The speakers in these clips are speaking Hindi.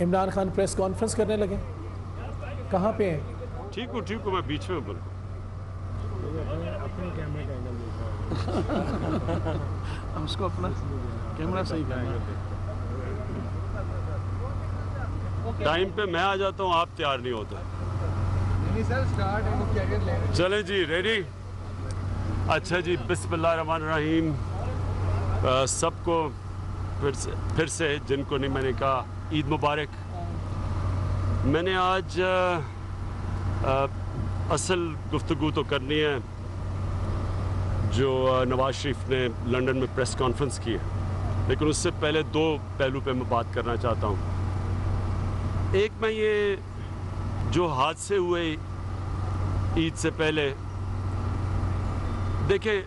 इमरान खान प्रेस कॉन्फ्रेंस करने लगे, कहाँ पे हैं? ठीक हूँ मैं बीच में बोलूँ। अपने कैमरे का एंगल देखा हम उसको अपना कैमरा सही करेंगे। टाइम पे मैं आ जाता हूँ, आप तैयार नहीं होते। नहीं सर, स्टार्ट है, वो कैरियर ले रहे हैं। चलें जी, रेडी? अच्छा जी, बिस्मिल्लाहिर्रहमानिर्रहीम। सबको फिर से जिनको नहीं मैंने कहा, ईद मुबारक। मैंने आज असल गुफ्तगू तो करनी है जो नवाज शरीफ ने लंदन में प्रेस कॉन्फ्रेंस की है, लेकिन उससे पहले दो पहलू पे मैं बात करना चाहता हूँ। एक, मैं ये जो हादसे हुए ईद से पहले, देखें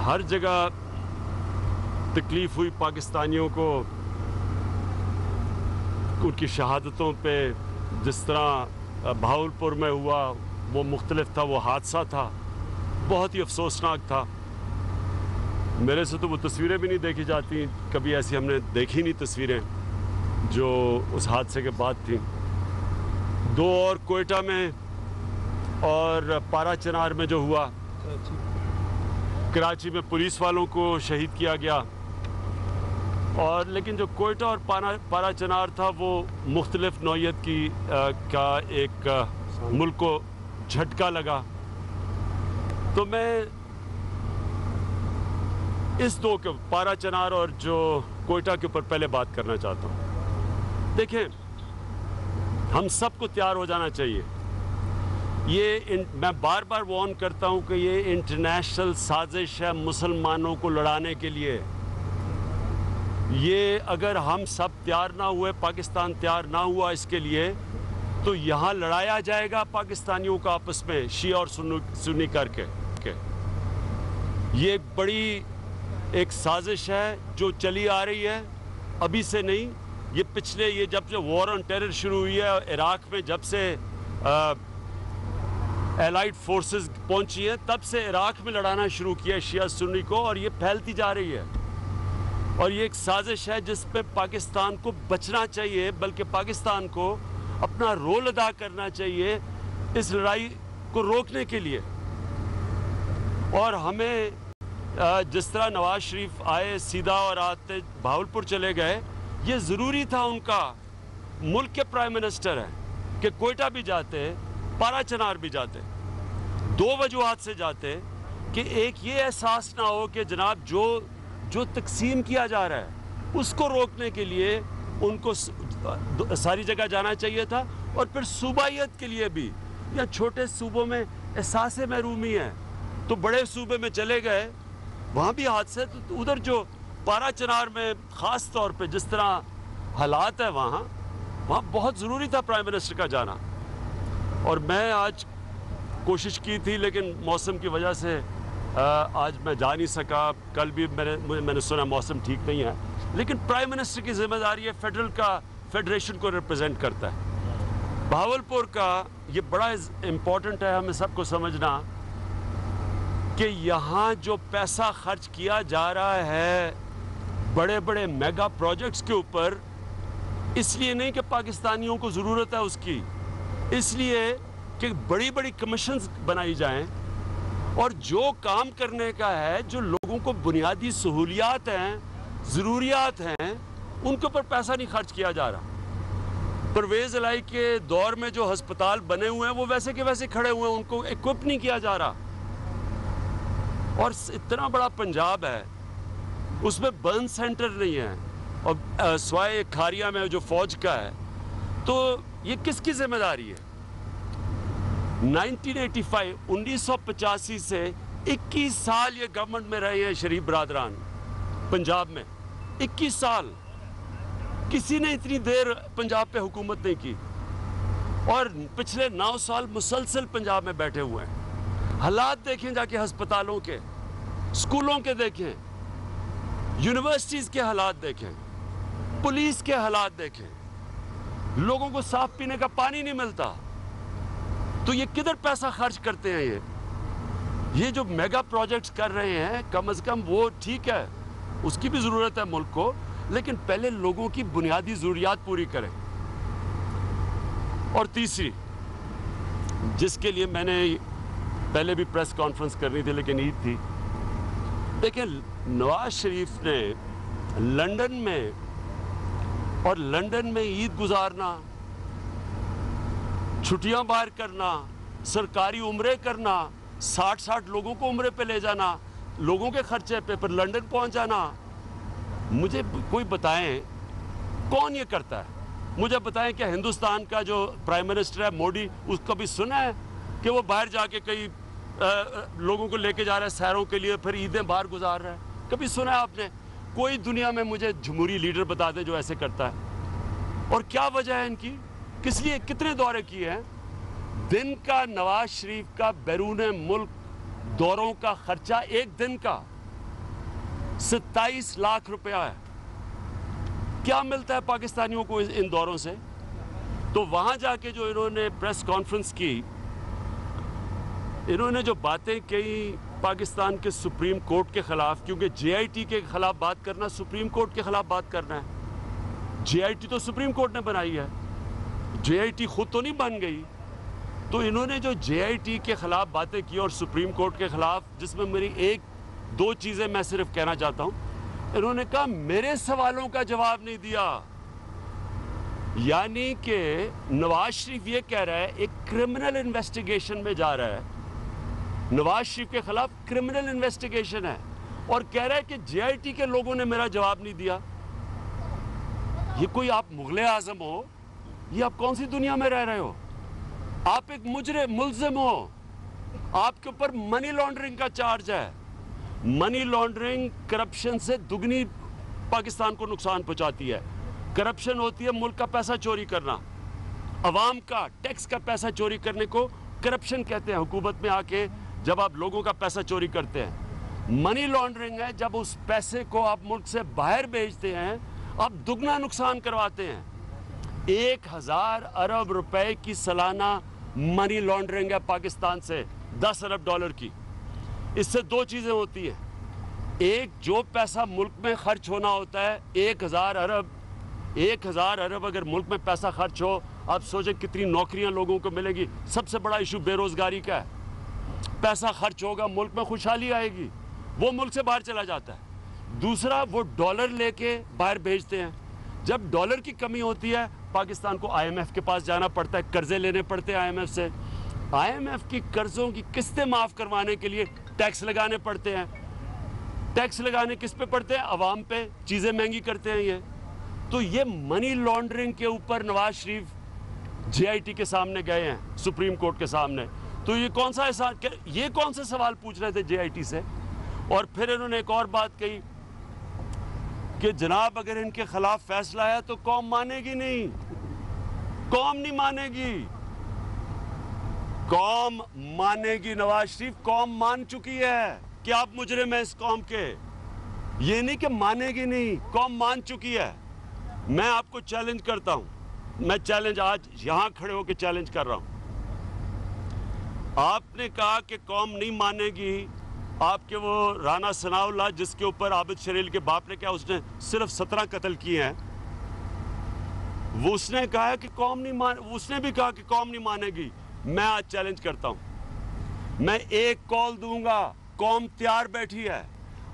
हर जगह तकलीफ़ हुई पाकिस्तानियों को उनकी शहादतों पे। जिस तरह भावलपुर में हुआ वो मुख्तलिफ था, वो हादसा था, बहुत ही अफसोसनाक था। मेरे से तो वो तस्वीरें भी नहीं देखी जाती, कभी ऐसी हमने देखी नहीं तस्वीरें जो उस हादसे के बाद थी। दो और कोयटा में और पारा चनार में जो हुआ, कराची में पुलिस वालों को शहीद किया गया। और लेकिन जो कोयटा और पारा चनार था वो मुख्तलिफ नौइयत की का एक मुल्क को झटका लगा। तो मैं इस दो के पारा चनार और जो कोयटा के ऊपर पहले बात करना चाहता हूँ। देखें, हम सबको तैयार हो जाना चाहिए। मैं बार बार वार्न करता हूँ कि ये इंटरनेशनल साजिश है मुसलमानों को लड़ाने के लिए। ये अगर हम सब तैयार ना हुए, पाकिस्तान तैयार ना हुआ इसके लिए, तो यहाँ लड़ाया जाएगा पाकिस्तानियों का आपस में, शिया और सुन्नी करके। ये बड़ी एक साजिश है जो चली आ रही है, अभी से नहीं। ये पिछले जब से वॉर ऑन टेरर शुरू हुई है इराक में, जब से एलाइड फोर्सेस पहुंची है, तब से इराक में लड़ाना शुरू किया शिया सुन्नी को, और ये फैलती जा रही है। और ये एक साजिश है जिस पे पाकिस्तान को बचना चाहिए, बल्कि पाकिस्तान को अपना रोल अदा करना चाहिए इस लड़ाई को रोकने के लिए। और हमें जिस तरह नवाज शरीफ आए सीधा और आते भावलपुर चले गए, ये ज़रूरी था। उनका मुल्क के प्राइम मिनिस्टर हैं कि कोयटा भी जाते, पारा चनार भी जाते। दो वजूहात से जाते कि एक ये एहसास ना हो कि जनाब जो तकसीम किया जा रहा है उसको रोकने के लिए उनको सारी जगह जाना चाहिए था। और फिर सूबाइयत के लिए भी, या छोटे सूबों में एहसास महरूमी है तो बड़े सूबे में चले गए, वहाँ भी हादसे। तो उधर जो पारा चनार में ख़ास तौर पे जिस तरह हालात है वहाँ बहुत ज़रूरी था प्राइम मिनिस्टर का जाना। और मैं आज कोशिश की थी, लेकिन मौसम की वजह से आज मैं जा नहीं सका। कल भी मैंने सुना मौसम ठीक नहीं है, लेकिन प्राइम मिनिस्टर की जिम्मेदारी है, फेडरेशन को रिप्रेजेंट करता है। भावलपुर का ये बड़ा इम्पोर्टेंट है हमें सबको समझना कि यहाँ जो पैसा खर्च किया जा रहा है बड़े बड़े मेगा प्रोजेक्ट्स के ऊपर, इसलिए नहीं कि पाकिस्तानियों को ज़रूरत है उसकी, इसलिए कि बड़ी बड़ी कमीशंस बनाई जाएं और जो काम करने का है, जो लोगों को बुनियादी सहूलियात हैं, ज़रूरियात हैं, उनके ऊपर पैसा नहीं खर्च किया जा रहा। परवेज़ इलाही के दौर में जो हस्पताल बने हुए हैं वो वैसे के वैसे खड़े हुए हैं, उनको इक्विप नहीं किया जा रहा। और इतना बड़ा पंजाब है, उसमें बर्न सेंटर नहीं है, और स्वाय खारिया में जो फौज का है, तो ये किसकी जिम्मेदारी है? 1985 से 21 साल ये गवर्नमेंट में रहे हैं शरीफ बरादरान पंजाब में। 21 साल किसी ने इतनी देर पंजाब पे हुकूमत नहीं की, और पिछले 9 साल मुसलसल पंजाब में बैठे हुए हैं। हालात देखें जाके, अस्पतालों के, स्कूलों के देखें, यूनिवर्सिटीज़ के हालात देखें, पुलिस के हालात देखें, लोगों को साफ पीने का पानी नहीं मिलता। तो ये किधर पैसा खर्च करते हैं? ये जो मेगा प्रोजेक्ट्स कर रहे हैं, कम से कम वो ठीक है, उसकी भी ज़रूरत है मुल्क को, लेकिन पहले लोगों की बुनियादी ज़रूरियात पूरी करें। और तीसरी, जिसके लिए मैंने पहले भी प्रेस कॉन्फ्रेंस करनी थी लेकिन ईद थी, देखिए नवाज शरीफ ने लंदन में ईद गुजारना, छुट्टियां बाहर करना, सरकारी उम्रे करना, 60 लोगों को उम्रे पे ले जाना, लोगों के खर्चे पे, पर लंदन पहुंच जाना, मुझे कोई बताएं कौन ये करता है? मुझे बताएं क्या हिंदुस्तान का जो प्राइम मिनिस्टर है मोदी, उसको भी सुना है कि वो बाहर जाके कई लोगों को लेके जा रहा है सैरों के लिए, फिर ईदें बाहर गुजार रहा है? कभी सुना है आपने? कोई दुनिया में मुझे जमहूरी लीडर बता दे जो ऐसे करता है। और क्या वजह है इनकी? किस लिए, कितने दौरे किए हैं? दिन का नवाज शरीफ का बैरून मुल्क दौरों का खर्चा एक दिन का 27 लाख रुपया है। क्या मिलता है पाकिस्तानियों को इन दौरों से? तो वहां जाके जो इन्होंने प्रेस कॉन्फ्रेंस की, इन्होंने जो बातें कही पाकिस्तान के सुप्रीम कोर्ट के खिलाफ, क्योंकि जेआईटी के खिलाफ बात करना सुप्रीम कोर्ट के खिलाफ बात करना है। जेआईटी तो सुप्रीम कोर्ट ने बनाई है, जेआईटी खुद तो नहीं बन गई। तो इन्होंने जो जेआईटी के खिलाफ बातें की और सुप्रीम कोर्ट के खिलाफ, जिसमें मेरी एक दो चीजें मैं सिर्फ कहना चाहता हूं। इन्होंने कहा मेरे सवालों का जवाब नहीं दिया, यानी कि नवाज शरीफ ये कह रहा है एक क्रिमिनल इन्वेस्टिगेशन में जा रहा है, नवाज शरीफ के खिलाफ क्रिमिनल इन्वेस्टिगेशन है, और कह रहा है कि जेआईटी के लोगों ने मेरा जवाब नहीं दिया। ये कोई आप मुगले आजम हो? ये आप कौन सी दुनिया में रह रहे हो? आप एक मुल्जिम हो, आपके ऊपर मनी लॉन्ड्रिंग का चार्ज है। मनी लॉन्ड्रिंग करप्शन से दुगनी पाकिस्तान को नुकसान पहुंचाती है। करप्शन होती है मुल्क का पैसा चोरी करना, अवाम का टैक्स का पैसा चोरी करने को करप्शन कहते हैं। हुकूमत में आके जब आप लोगों का पैसा चोरी करते हैं, मनी लॉन्ड्रिंग है जब उस पैसे को आप मुल्क से बाहर भेजते हैं, आप दुगना नुकसान करवाते हैं। 1000 अरब रुपए की सालाना मनी लॉन्ड्रिंग है पाकिस्तान से, 10 अरब डॉलर की। इससे दो चीजें होती हैं, एक जो पैसा मुल्क में खर्च होना होता है 1000 अरब अगर मुल्क में पैसा खर्च हो, आप सोचें कितनी नौकरियां लोगों को मिलेगी। सबसे बड़ा इशू बेरोजगारी का है। पैसा खर्च होगा, मुल्क में खुशहाली आएगी, वो मुल्क से बाहर चला जाता है। दूसरा, वो डॉलर लेके बाहर भेजते हैं। जब डॉलर की कमी होती है, पाकिस्तान को आईएमएफ के पास जाना पड़ता है, कर्जे लेने पड़ते हैं आईएमएफ से। आईएमएफ की कर्जों की किस्तें माफ करवाने के लिए टैक्स लगाने पड़ते हैं। टैक्स लगाने किस पे पड़ते हैं? अवाम पे। चीजें महंगी करते हैं ये। तो ये मनी लॉन्ड्रिंग के ऊपर नवाज शरीफ जेआईटी के सामने गए हैं, सुप्रीम कोर्ट के सामने। तो ये कौन से सवाल पूछ रहे थे जेआईटी से? और फिर इन्होंने एक और बात कही कि जनाब अगर इनके खिलाफ फैसला है तो कौम मानेगी नहीं, कौम नहीं मानेगी। कौम मानेगी नवाज शरीफ, कौम मान चुकी है कि आप मुजरिम हैं इस कौम के। ये नहीं कि मानेगी नहीं, कौम मान चुकी है। मैं आपको चैलेंज करता हूं, मैं चैलेंज आज यहां खड़े होकर चैलेंज कर रहा हूं। आपने कहा कि कौम नहीं मानेगी। आपके वो राना सनाउल्लाह, जिसके ऊपर आबिद शरील के बाप ने क्या, उसने सिर्फ 17 कत्ल किए हैं, वो उसने कहा कि कौम नहीं उसने भी कहा कि कौम नहीं मानेगी। मैं आज चैलेंज करता हूं, मैं एक कॉल दूंगा, कौम तैयार बैठी है।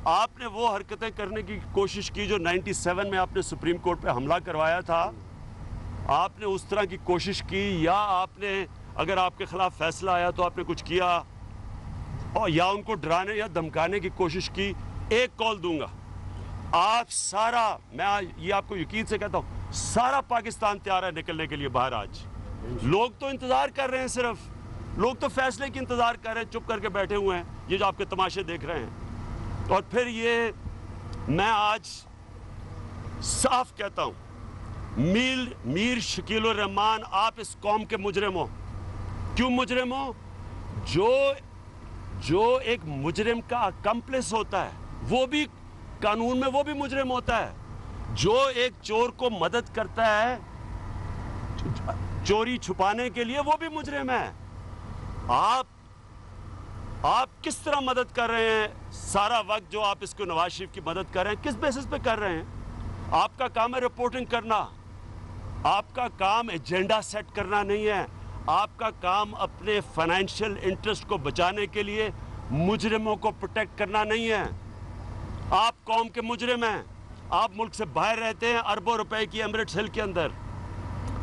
आपने वो हरकतें करने की कोशिश की जो 97 में आपने सुप्रीम कोर्ट पे हमला करवाया था, आपने उस तरह की कोशिश की, या आपने अगर आपके खिलाफ फैसला आया तो आपने कुछ किया, और या उनको डराने या धमकाने की कोशिश की। एक कॉल दूंगा, आप सारा, मैं ये आपको यकीन से कहता हूं, सारा पाकिस्तान तैयार है निकलने के लिए बाहर। आज लोग तो इंतजार कर रहे हैं, सिर्फ लोग तो फैसले की इंतजार कर रहे हैं, चुप करके बैठे हुए हैं, ये जो आपके तमाशे देख रहे हैं। और फिर ये मैं आज साफ कहता हूं, मीर शकील रहमान, आप इस कौम के मुजरिम हो। क्यों मुजरिम हो? जो एक मुजरिम का अकम्प्लिस होता है, वो भी कानून में वो भी मुजरिम होता है। जो एक चोर को मदद करता है चोरी छुपाने के लिए, वो भी मुजरिम है। आप किस तरह मदद कर रहे हैं? सारा वक्त जो आप इसको नवाज शरीफ की मदद कर रहे हैं, किस बेसिस पे कर रहे हैं? आपका काम है रिपोर्टिंग करना, आपका काम एजेंडा सेट करना नहीं है। आपका काम अपने फाइनेंशियल इंटरेस्ट को बचाने के लिए मुजरिमों को प्रोटेक्ट करना नहीं है। आप कौम के मुजरिम हैं। आप मुल्क से बाहर रहते हैं, अरबों रुपए की एमिरेट्स हिल के अंदर।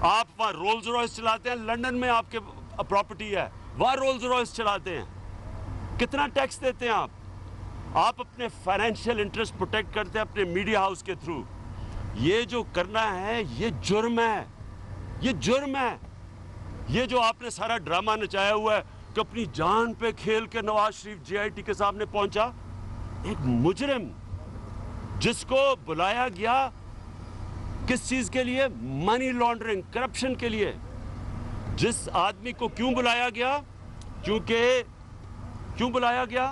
आप वहाँ रोल्स रॉयस चलाते हैं, लंदन में आपके प्रॉपर्टी है, वहाँ रोल्स रॉयस चलाते हैं। कितना टैक्स देते हैं आप अपने फाइनेंशियल इंटरेस्ट प्रोटेक्ट करते हैं अपने मीडिया हाउस के थ्रू। ये जो करना है ये जुर्म है, ये जुर्म है। ये जो आपने सारा ड्रामा नचाया हुआ है कि अपनी जान पे खेल के नवाज शरीफ JIT के सामने पहुंचा, एक मुजरिम जिसको बुलाया गया किस चीज के लिए? मनी लॉन्ड्रिंग, करप्शन के लिए। जिस आदमी को क्यों बुलाया गया? क्यों बुलाया गया?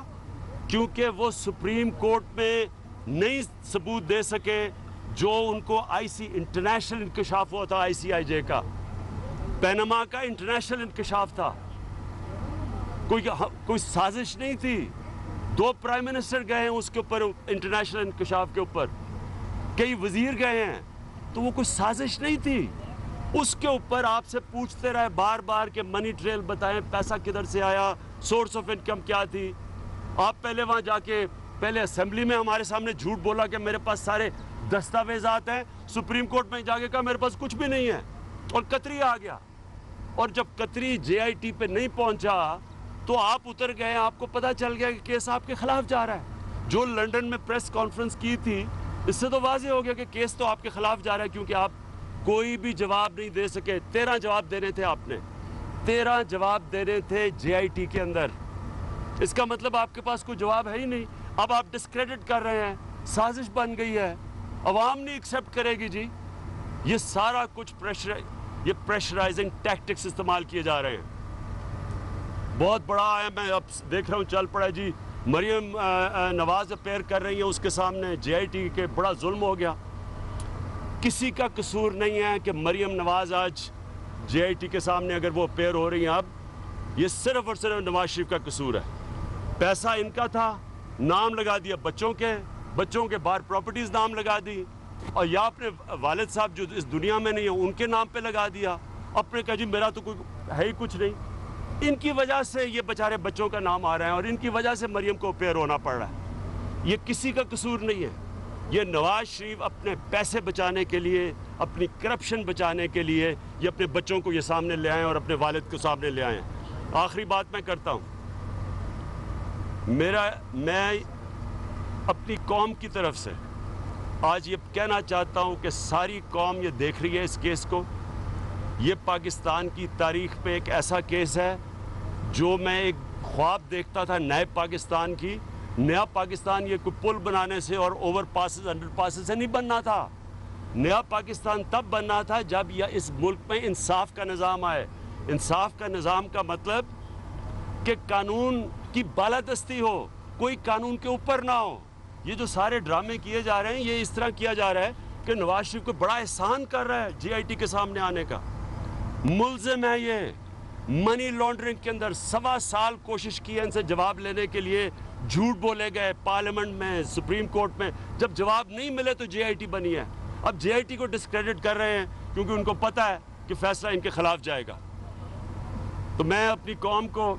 क्योंकि वो सुप्रीम कोर्ट में नहीं सबूत दे सके जो उनको इंटरनेशनल इंकशाफ हुआ था, ICIJ का, पैनामा का इंटरनेशनल इंकशाफ था। कोई साजिश नहीं थी। 2 प्राइम मिनिस्टर गए हैं उसके ऊपर, इंटरनेशनल इंकशाफ के ऊपर, कई वजीर गए हैं, तो वो कोई साजिश नहीं थी। उसके ऊपर आपसे पूछते रहे बार बार कि मनी ट्रेल बताएं, पैसा किधर से आया, सोर्स ऑफ इनकम क्या थी। आप पहले वहां जाके पहले असेंबली में हमारे सामने झूठ बोला कि मेरे पास सारे दस्तावेजात हैं। सुप्रीम कोर्ट में जाके कहा मेरे पास कुछ भी नहीं है, और कतरी आ गया। और जब कतरी JIT पे नहीं पहुंचा तो आप उतर गए, आपको पता चल गया कि केस आपके खिलाफ जा रहा है। जो लंदन में प्रेस कॉन्फ्रेंस की थी, इससे तो वाज़ेह हो गया कि केस तो आपके खिलाफ जा रहा है, क्योंकि आप कोई भी जवाब नहीं दे सके। 13 जवाब देने थे आपने, 13 जवाब देने थे JIT के अंदर। इसका मतलब आपके पास कोई जवाब है ही नहीं। अब आप डिस्क्रेडिट कर रहे हैं, साजिश बन गई है, अवाम नहीं एक्सेप्ट करेगी जी। ये सारा कुछ प्रेशराइजिंग टैक्टिक्स इस्तेमाल किए जा रहे हैं। बहुत बड़ा है, मैं अब देख रहा हूँ चल पड़ा जी, मरियम नवाज अपेयर कर रही है उसके सामने JIT के, बड़ा जुल्म हो गया। किसी का कसूर नहीं है कि मरियम नवाज आज JIT के सामने अगर वो अपेयर हो रही हैं। अब ये सिर्फ और सिर्फ नवाज शरीफ का कसूर है। पैसा इनका था, नाम लगा दिया बच्चों के बाहर प्रॉपर्टीज नाम लगा दी, और या अपने वालिद साहब जो इस दुनिया में नहीं है उनके नाम पे लगा दिया। अपने कहा जी मेरा तो कोई है ही कुछ नहीं। इनकी वजह से ये बेचारे बच्चों का नाम आ रहा है, और इनकी वजह से मरियम को अपेयर होना पड़ रहा है। ये किसी का कसूर नहीं है। ये नवाज शरीफ अपने पैसे बचाने के लिए, अपनी करप्शन बचाने के लिए ये अपने बच्चों को ये सामने ले आए और अपने वालिद को सामने ले आए। आखिरी बात मैं करता हूँ, मैं अपनी कौम की तरफ से आज ये कहना चाहता हूँ कि सारी कौम ये देख रही है इस केस को। ये पाकिस्तान की तारीख पे एक ऐसा केस है जो मैं एक ख्वाब देखता था नए पाकिस्तान की। नया पाकिस्तान ये कोई पुल बनाने से और ओवर पासेस अंडर पासेस से नहीं बनना था। नया पाकिस्तान तब बनना था जब यह इस मुल्क में इंसाफ का निज़ाम आए। इंसाफ का निज़ाम का मतलब कि कानून की बालादस्ती हो, कोई कानून के ऊपर ना हो। ये जो सारे ड्रामे किए जा रहे हैं, ये इस तरह किया जा रहा है कि नवाज शरीफ को बड़ा एहसान कर रहा है JIT के सामने आने का। मुल्ज़िम है ये मनी लॉन्ड्रिंग के अंदर। 1.25 साल कोशिश की है इनसे जवाब लेने के लिए, झूठ बोले गए पार्लियामेंट में, सुप्रीम कोर्ट में। जब जवाब नहीं मिले तो JIT बनी है। अब JIT को डिस्क्रेडिट कर रहे हैं क्योंकि उनको पता है कि फैसला इनके खिलाफ जाएगा। तो मैं अपनी कौम को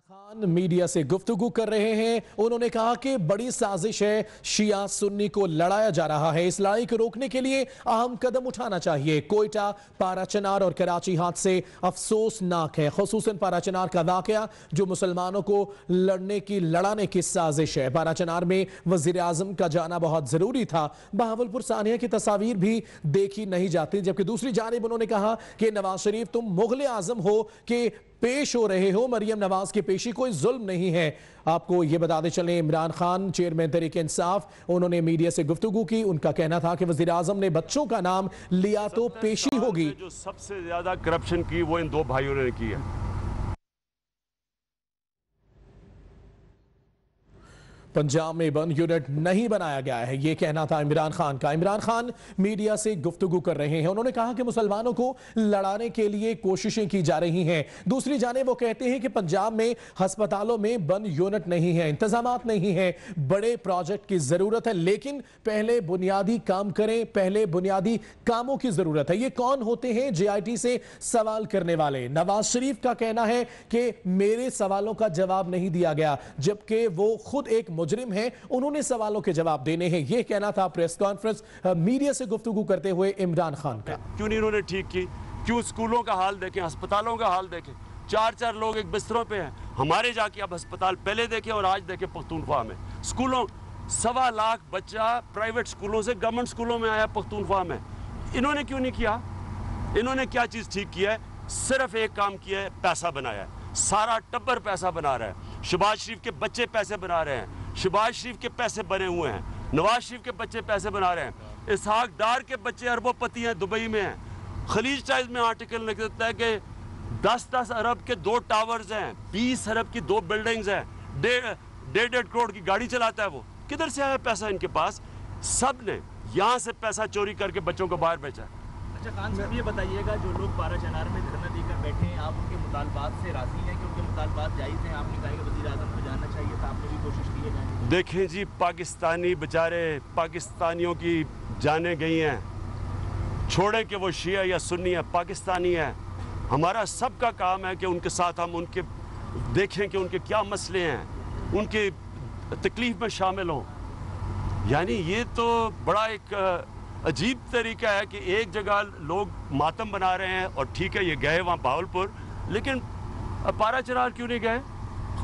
खान मीडिया से गुफ्तगू कर रहे हैं। उन्होंने कहा कि बड़ी साजिश है, शिया सुन्नी को लड़ाया जा रहा है। इस लड़ाई को रोकने के लिए अहम कदम उठाना चाहिए। कोयटा, पाराचनार और कराची हादसे अफसोसनाक है, खुसूसन पाराचनार का वाकया जो मुसलमानों को लड़ाने की साजिश है। पाराचनार में वजीर आजम का जाना बहुत जरूरी था। बहावलपुर सानिया की तस्वीर भी देखी नहीं जाती। जबकि दूसरी जानिब उन्होंने कहा कि नवाज शरीफ तुम मुगल आजम हो कि पेश हो रहे हो, मरियम नवाज की पेशी कोई जुल्म नहीं है। आपको यह बताते चलें, इमरान खान चेयरमैन तहरीक इंसाफ, उन्होंने मीडिया से गुफ्तगू की। उनका कहना था कि वजीर आजम ने बच्चों का नाम लिया तो पेशी होगी। जो सबसे ज्यादा करप्शन की वो इन 2 भाइयों ने की है। पंजाब में बन यूनिट नहीं बनाया गया है, ये कहना था इमरान खान का। इमरान खान मीडिया से गुफ्तगू कर रहे हैं। उन्होंने कहा कि मुसलमानों को लड़ाने के लिए कोशिशें की जा रही हैं। दूसरी जाने वो कहते हैं कि पंजाब में अस्पतालों में बन यूनिट नहीं है, इंतजामात नहीं है, बड़े प्रोजेक्ट की जरूरत है, लेकिन पहले बुनियादी काम करें, पहले बुनियादी कामों की जरूरत है। ये कौन होते हैं JIT से सवाल करने वाले? नवाज शरीफ का कहना है कि मेरे सवालों का जवाब नहीं दिया गया, जबकि वो खुद एक मुजरिम है, उन्होंने सवालों के जवाब देने हैं। यह कहना था प्रेस कॉन्फ्रेंस मीडिया से गुफ्तगू करते हुए इमरान खान का। क्यों नहीं इन्होंने ठीक की? क्यों स्कूलों का हाल देखें, अस्पतालों का हाल देखें, 4-4 लोग एक बिस्तरों पे हैं। हमारे जाके अब अस्पताल पहले देखें और आज देखें पख्तूनख्वा में स्कूलों 1.25 लाख बच्चा प्राइवेट स्कूलों से गवर्नमेंट स्कूलों में आया पख्तूनख्वा में। इन्होंने क्यों नहीं किया? इन्होंने क्या चीज़ ठीक किया है? सिर्फ एक काम किया है, पैसा बनाया है। सारा टब्बर पैसा बना रहा है। शहबाज शरीफ के बच्चे पैसे बना रहे हैं, शहबाज शरीफ के पैसे बने हुए हैं, नवाज शरीफ के बच्चे पैसे बना रहे हैं, इसहाक डार के बच्चे अरबोपति हैं, दुबई में हैं। खलीज टाइम्स में आर्टिकल लिखता है कि 10-10 अरब के 2 टावर्स हैं, 20 अरब की 2 बिल्डिंग्स हैं, 1.5 करोड़ की गाड़ी चलाता है वो। किधर से आया पैसा इनके पास? सब ने यहाँ से पैसा चोरी करके बच्चों को बाहर बेचा। अच्छा खान साहब, ये बताइएगा, जो लोग पाराचनार में धरना देकर बैठे हैं, आप उनके मुतालबात से राजी हैं कि उनके मुतालबात जायज़ हैं? आपने कहा कि वज़ीर आज़म को जाना चाहिए था, आपने भी कोशिश की है? देखें जी, पाकिस्तानी बेचारे पाकिस्तानियों की जाने गई हैं, छोड़े कि वो शिया या सुन्नी है, पाकिस्तानी है। हमारा सबका काम है कि उनके साथ हम उनके देखें कि उनके क्या मसले हैं, उनके तकलीफ में शामिल हों। यानी ये तो बड़ा एक अजीब तरीका है कि एक जगह लोग मातम बना रहे हैं और ठीक है ये गए वहाँ भावलपुर, लेकिन पाराचनार क्यों नहीं गए,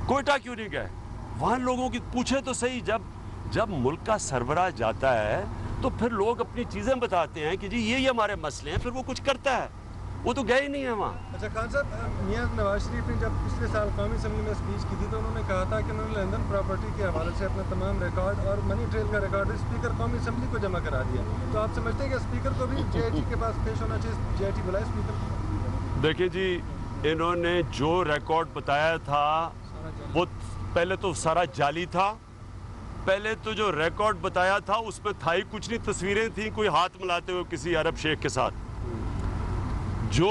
कोयटा क्यों नहीं गए? वहाँ लोगों की पूछे तो सही। जब मुल्क का सरबराह जाता है तो फिर लोग अपनी चीज़ें बताते हैं कि जी ये हमारे मसले हैं, फिर वो कुछ करता है। वो तो गए ही नहीं है वहाँ। अच्छा खान साहब, मियां नवाज शरीफ ने जब पिछले साल कौमी असम्बली में स्पीच की थी तो उन्होंने कहा था कि उन्होंने लंदन प्रॉपर्टी के हवाले से अपना तमाम रिकॉर्ड और मनी ट्रेल का रिकॉर्ड स्पीकर कौमी असम्बली को जमा करा दिया। तो आप समझते हैं कि स्पीकर को भी JIT के पास पेश होना चाहिए? JIT बुलाए स्पीकर। देखिए जी, इन्होंने जो रिकॉर्ड बताया था वो पहले तो सारा जाली था। पहले तो जो रिकॉर्ड बताया था उसमें था ही कुछ नहीं, तस्वीरें थी कोई हाथ मिलाते हुए किसी अरब शेख के साथ। जो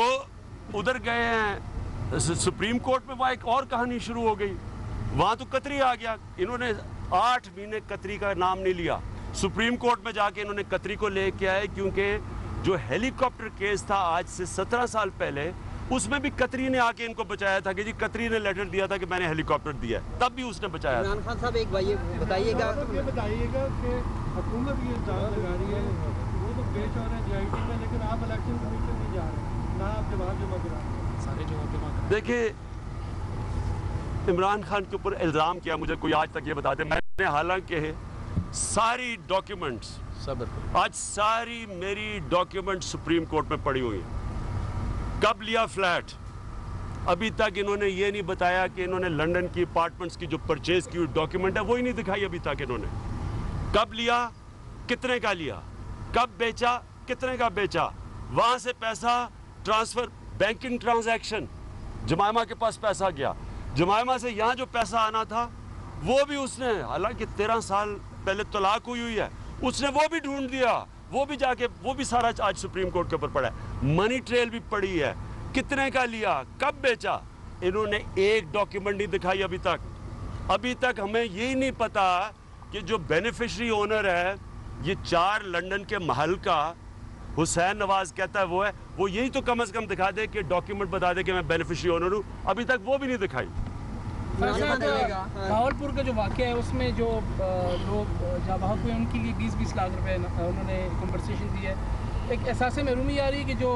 उधर गए हैं सुप्रीम कोर्ट में, वहाँ एक और कहानी शुरू हो गई। वहाँ तो कतरी आ गया। इन्होंने 8 महीने कतरी का नाम नहीं लिया। सुप्रीम कोर्ट में जाके इन्होंने कतरी को लेके आए, क्योंकि जो हेलीकॉप्टर केस था आज से 17 साल पहले, उसमें भी कतरी ने आके इनको बचाया था कि जी कतरी ने लेटर दिया था कि मैंने हेलीकॉप्टर दिया, तब भी उसने बचाया। इमरान खान साहब एक बताइएगा कि हुकूमत ये इल्ज़ाम लगा रही है वो तो पेश हो रहे हैं JIT में, लेकिन आप इलेक्शन कमीशन नहीं जा रहे, ना आप जवाब जमा करा रहे, सारे जवाब जमा करा। देखिए, इमरान खान के ऊपर इल्ज़ाम किया, मुझे कोई आज तक ये बता दे। मैंने हालांकि सारी डॉक्यूमेंट्स आज सारी मेरी डॉक्यूमेंट सुप्रीम कोर्ट में पड़ी हुई हैं। कब लिया फ्लैट, अभी तक इन्होंने ये नहीं बताया कि इन्होंने लंदन की अपार्टमेंट्स की जो परचेज की डॉक्यूमेंट है वो ही नहीं दिखाई अभी तक इन्होंने। कब लिया, कितने का लिया, कब बेचा, कितने का बेचा, वहाँ से पैसा ट्रांसफ़र, बैंकिंग ट्रांजैक्शन, जमायमा के पास पैसा गया, जमायमा से यहाँ जो पैसा आना था वो भी उसने, हालांकि 13 साल पहले तलाक हुई है, उसने वो भी ढूंढ दिया, वो भी जाके वो भी सारा आज सुप्रीम कोर्ट के ऊपर पड़ा है। मनी ट्रेल भी पड़ी है, कितने का लिया, कब बेचा, इन्होंने एक डॉक्यूमेंट नहीं दिखाई अभी तक। अभी तक हमें यही नहीं पता कि जो बेनिफिशरी ओनर है ये 4 लंदन के महल का, हुसैन नवाज कहता है वो है, वो यही तो कम से कम दिखा दे कि डॉक्यूमेंट बता दे कि मैं बेनिफिशरी ओनर हूँ। अभी तक वो भी नहीं दिखाई। भावलपुर का जो वाक़या है उसमें जो लोग जाबाहक हुए उनके लिए 20-20 लाख रुपए उन्होंने कंपनसेशन दी है। एक एहसास महरूमी आ रही है कि जो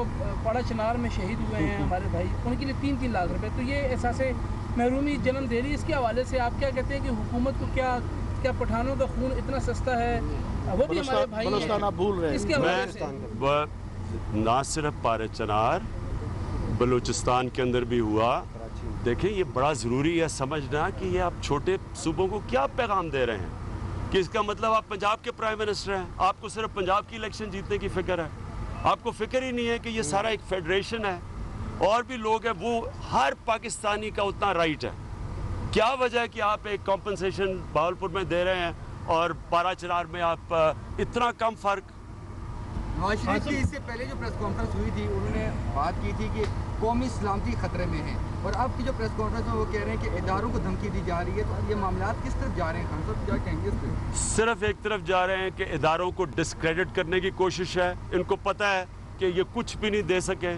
पाराचनार में शहीद हुए हैं हमारे भाई, उनके लिए 3-3 लाख रुपए, तो ये एहसास महरूमी जन्म दे रही है। इसके हवाले से आप क्या कहते हैं कि हुकूमत को क्या पठानों का खून इतना सस्ता है, वो भी हमारे भाई हैं, इसके हवाले से? ना सिर्फ पाराचनार, बलूचिस्तान के अंदर भी हुआ। देखें, ये बड़ा ज़रूरी है समझना कि ये आप छोटे सूबों को क्या पैगाम दे रहे हैं, कि इसका मतलब आप पंजाब के प्राइम मिनिस्टर हैं, आपको सिर्फ पंजाब की इलेक्शन जीतने की फ़िक्र है, आपको फ़िक्र ही नहीं है कि ये सारा एक फेडरेशन है और भी लोग हैं, वो हर पाकिस्तानी का उतना राइट है क्या वजह है कि आप एक कॉम्पनसेशन बहावलपुर में दे रहे हैं और पारा चनार में आप इतना कम फ़र्क? नवाज शरीफ की इससे पहले जो प्रेस कॉन्फ्रेंस हुई थी उन्होंने बात की थी कि कौमी सलामती खतरे में है, और अब की जो प्रेस कॉन्फ्रेंस में वो कह रहे हैं कि इदारों को धमकी दी जा रही है। तो ये मामला किस तरफ जा रहे हैं? खान साहब क्या कहेंगे इस पर? सिर्फ एक तरफ जा रहे हैं कि इदारों को डिस्क्रेडिट करने की कोशिश है। इनको पता है कि ये कुछ भी नहीं दे सके,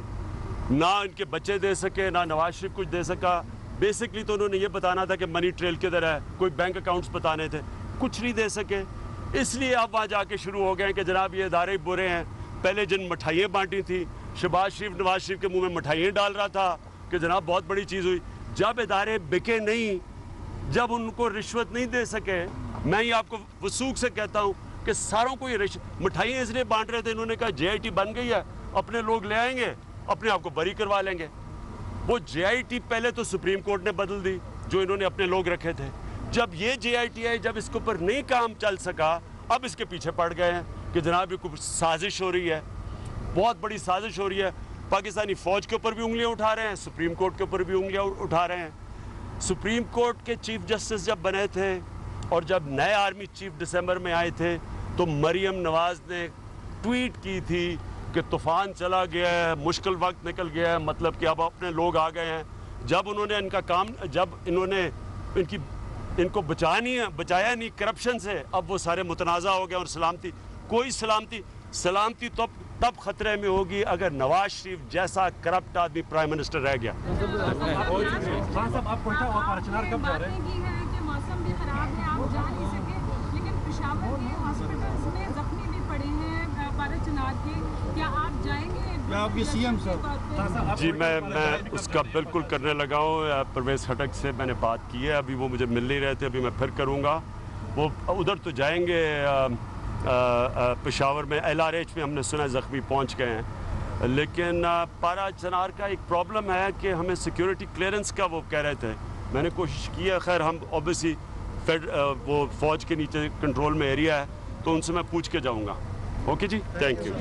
ना इनके बच्चे दे सके, ना नवाज शरीफ कुछ दे सका। बेसिकली तो उन्होंने ये बताना था कि मनी ट्रेल किधर है, कोई बैंक अकाउंट्स बताने थे, कुछ नहीं दे सके। इसलिए अब वहाँ जाके शुरू हो गए कि जनाब ये इदारे बुरे हैं। पहले जिन मिठाइयाँ बांटी थी, शहबाज शरीफ नवाज शरीफ के मुंह में मिठाइयाँ डाल रहा था कि जनाब बहुत बड़ी चीज़ हुई। जब इदारे बिके नहीं, जब उनको रिश्वत नहीं दे सके, मैं ये आपको वसूख से कहता हूँ कि सारों को ये मिठाइयाँ इसलिए बांट रहे थे, इन्होंने कहा JIT बन गई है, अपने लोग ले आएंगे, अपने आप को बरी करवा लेंगे। वो JIT पहले तो सुप्रीम कोर्ट ने बदल दी, जो इन्होंने अपने लोग रखे थे। जब ये JIT आई, जब इसके ऊपर नहीं काम चल सका, अब इसके पीछे पड़ गए हैं कि जनाब ये कुछ साजिश हो रही है, बहुत बड़ी साजिश हो रही है। पाकिस्तानी फ़ौज के ऊपर भी उंगलियां उठा रहे हैं, सुप्रीम कोर्ट के ऊपर भी उंगलियां उठा रहे हैं। सुप्रीम कोर्ट के चीफ जस्टिस जब बने थे और जब नए आर्मी चीफ दिसंबर में आए थे, तो मरियम नवाज़ ने ट्वीट की थी कि तूफ़ान चला गया है, मुश्किल वक्त निकल गया है, मतलब कि अब अपने लोग आ गए हैं। जब उन्होंने इनका काम, जब इन्होंने इनको बचाया नहीं करप्शन से, अब वो सारे मुतनाज़ा हो गए। और सलामती, कोई सलामती तो तब खतरे में होगी अगर नवाज शरीफ जैसा करप्ट आदमी प्राइम मिनिस्टर रह गया। मौसम भी खराब है, आप जा नहीं सके, लेकिन पेशावर के हॉस्पिटल्स में जख्मी भी पड़े हैं पारा चनार के, क्या आप जाएंगे? जी, मैं उसका बिल्कुल करने लगा हूँ। परवेज़ खटक से मैंने बात की है, अभी वो मुझे मिल नहीं रहे थे, अभी मैं फिर करूँगा। वो उधर तो जाएंगे, पेशावर में LRH में हमने सुना ज़ख्मी पहुँच गए हैं, लेकिन पारा चनार का एक प्रॉब्लम है कि हमें सिक्योरिटी क्लियरेंस का वो कह रहे थे। मैंने कोशिश की है, खैर हम ऑब्वियसली वो फ़ौज के नीचे कंट्रोल में एरिया है, तो उनसे मैं पूछ के जाऊँगा। ओके जी, थैंक यू।